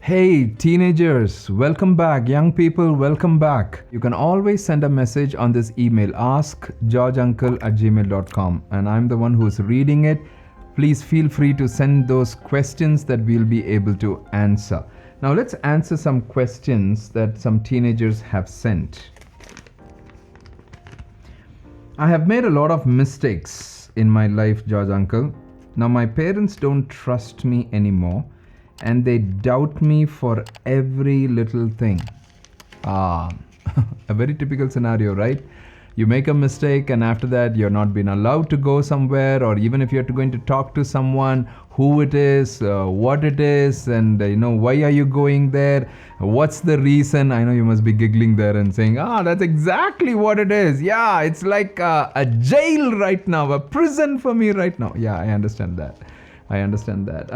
Hey teenagers, welcome back. Young people, welcome back. You can always send a message on this email, askgeorgeuncle@gmail.com, and I'm the one who's reading it. Please feel free to send those questions that we'll be able to answer. Now let's answer some questions that some teenagers have sent. I have made a lot of mistakes in my life, George Uncle. Now my parents don't trust me anymore, and they doubt me for every little thing. A very typical scenario, right? You make a mistake, and after that you're not being allowed to go somewhere, or even if you're going to talk to someone, who it is, what it is, and why are you going there, what's the reason. I know you must be giggling there and saying, that's exactly what it is. Yeah, it's like a jail right now, a prison for me right now. Yeah, I understand that. I'm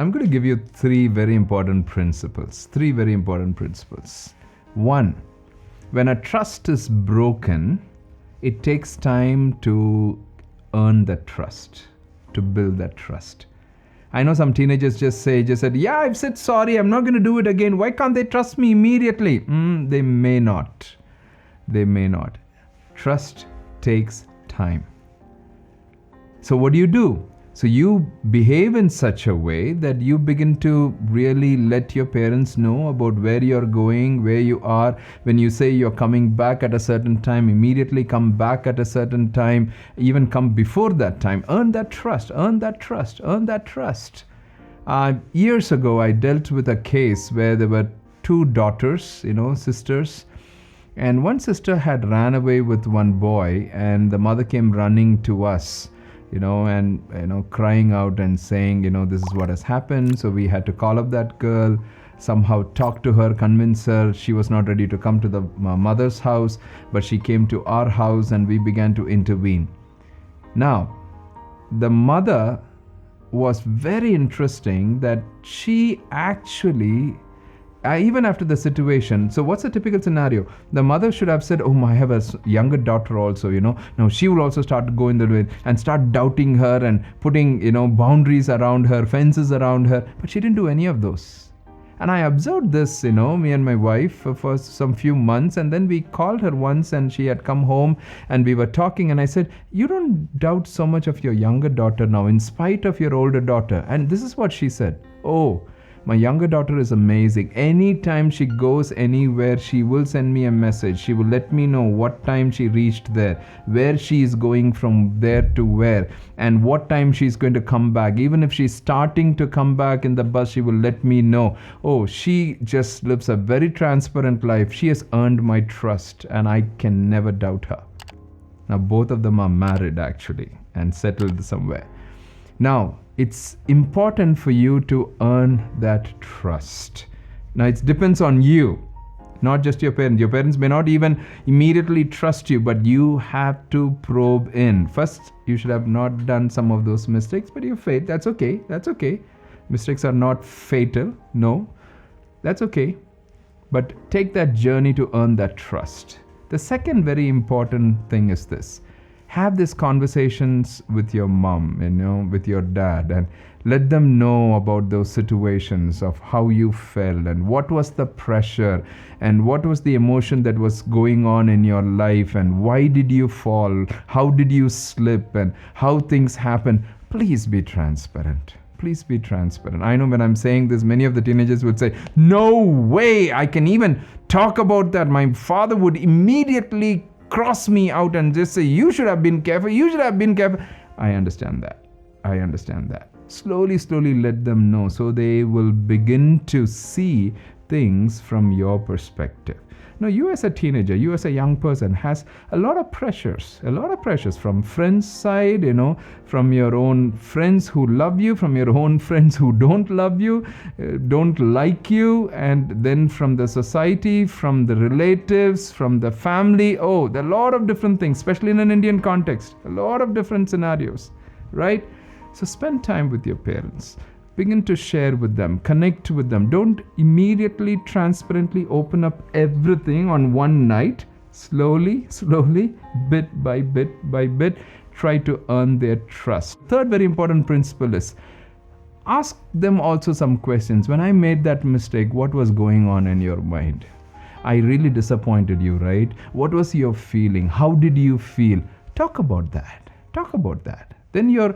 going to give you three very important principles. One, when a trust is broken, it takes time to earn that trust, to build that trust. I know some teenagers just said, yeah, I've said sorry, I'm not going to do it again. Why can't they trust me immediately? They may not. Trust takes time. So what do? So you behave in such a way that you begin to really let your parents know about where you're going, where you are. When you say you're coming back at a certain time, immediately come back at a certain time, even come before that time. Earn that trust. Years ago, I dealt with a case where there were two daughters, sisters. And one sister had ran away with one boy, and the mother came running to us, crying out and saying, this is what has happened. So we had to call up that girl, somehow talk to her, convince her. She was not ready to come to the mother's house, but she came to our house, and we began to intervene. Now, the mother was very interesting that she actually, even after the situation, so what's a typical scenario? The mother should have said, I have a younger daughter also, now she will also start going the way and start doubting her and putting, boundaries around her, fences around her. But she didn't do any of those. And I observed this, me and my wife for some few months, and then we called her once, and she had come home, and we were talking, and I said, you don't doubt so much of your younger daughter now in spite of your older daughter. And this is what she said. My younger daughter is amazing. Anytime she goes anywhere, she will send me a message. She will let me know what time she reached there, where she is going from there to where, and what time she's going to come back. Even if she's starting to come back in the bus, she will let me know. She just lives a very transparent life. She has earned my trust, and I can never doubt her. Now, both of them are married actually and settled somewhere. Now, it's important for you to earn that trust. Now, it depends on you, not just your parents. Your parents may not even immediately trust you, but you have to probe in. First, you should have not done some of those mistakes, but you failed. That's okay. Mistakes are not fatal. No, that's okay. But take that journey to earn that trust. The second very important thing is this. Have these conversations with your mom, with your dad, and let them know about those situations of how you felt and what was the pressure and what was the emotion that was going on in your life, and why did you fall, how did you slip, and how things happen. Please be transparent. I know when I'm saying this, many of the teenagers would say, no way I can even talk about that. My father would immediately cross me out and just say, you should have been careful. I understand that. Slowly let them know, so they will begin to see things from your perspective. Now, you as a teenager, you as a young person has a lot of pressures from friends' side, from your own friends who love you, from your own friends who don't love you, don't like you, and then from the society, from the relatives, from the family. There are a lot of different things, especially in an Indian context, a lot of different scenarios, right? So spend time with your parents. Begin to share with them, connect with them. Don't immediately, transparently open up everything on one night. Slowly, bit by bit, try to earn their trust. Third very important principle is ask them also some questions. When I made that mistake, what was going on in your mind? I really disappointed you, right? What was your feeling? How did you feel? Talk about that. Talk about that. Then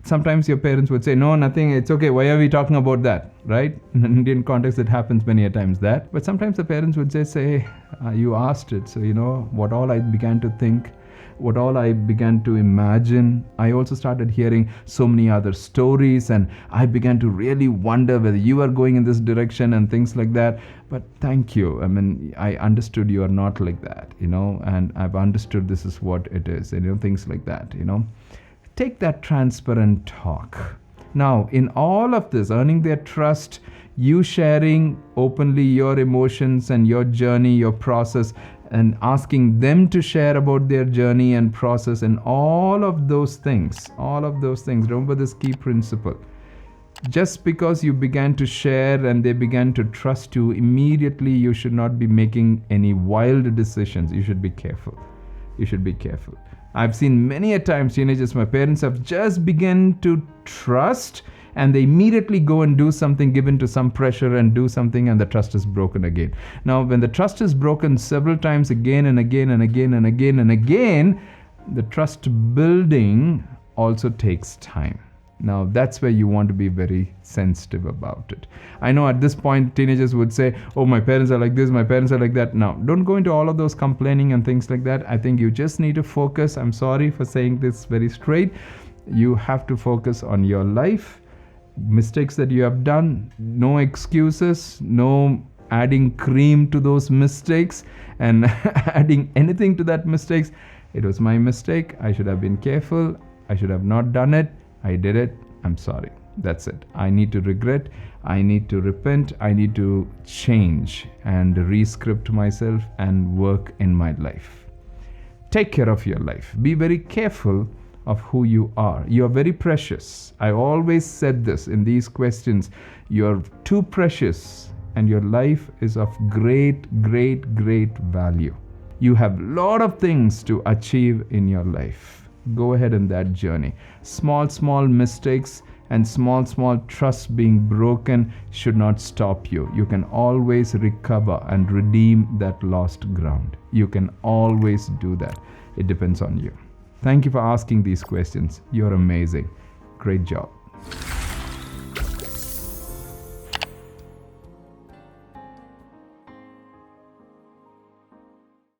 sometimes your parents would say, no, nothing, it's okay. Why are we talking about that? Right? In an Indian context, it happens many a times that. But sometimes the parents would just say, you asked it. So, what all I began to think, what all I began to imagine. I also started hearing so many other stories, and I began to really wonder whether you are going in this direction and things like that. But thank you. I mean, I understood you are not like that, and I've understood this is what it is, and things like that, Take that transparent talk. Now, in all of this, earning their trust, you sharing openly your emotions and your journey, your process, and asking them to share about their journey and process and all of those things. Remember this key principle. Just because you began to share and they began to trust you, immediately you should not be making any wild decisions. You should be careful. I've seen many a times teenagers, my parents have just begun to trust, and they immediately go and do something, given to some pressure and do something, and the trust is broken again. Now, when the trust is broken several times again and again and again and again and again, the trust building also takes time. Now, that's where you want to be very sensitive about it. I know at this point, teenagers would say, oh, my parents are like this, my parents are like that. Now, don't go into all of those complaining and things like that. I think you just need to focus. I'm sorry for saying this very straight. You have to focus on your life. Mistakes that you have done, no excuses, no adding cream to those mistakes and adding anything to that mistakes. It was my mistake. I should have been careful. I should have not done it. I did it. I'm sorry. That's it. I need to regret. I need to repent. I need to change and re-script myself and work in my life. Take care of your life. Be very careful of who you are. You are very precious. I always said this in these questions. You're too precious, and your life is of great, great, great value. You have a lot of things to achieve in your life. Go ahead in that journey. Small mistakes and small trusts being broken should not stop you. You can always recover and redeem that lost ground. You can always do that. It depends on you. Thank you for asking these questions. You're amazing. Great job.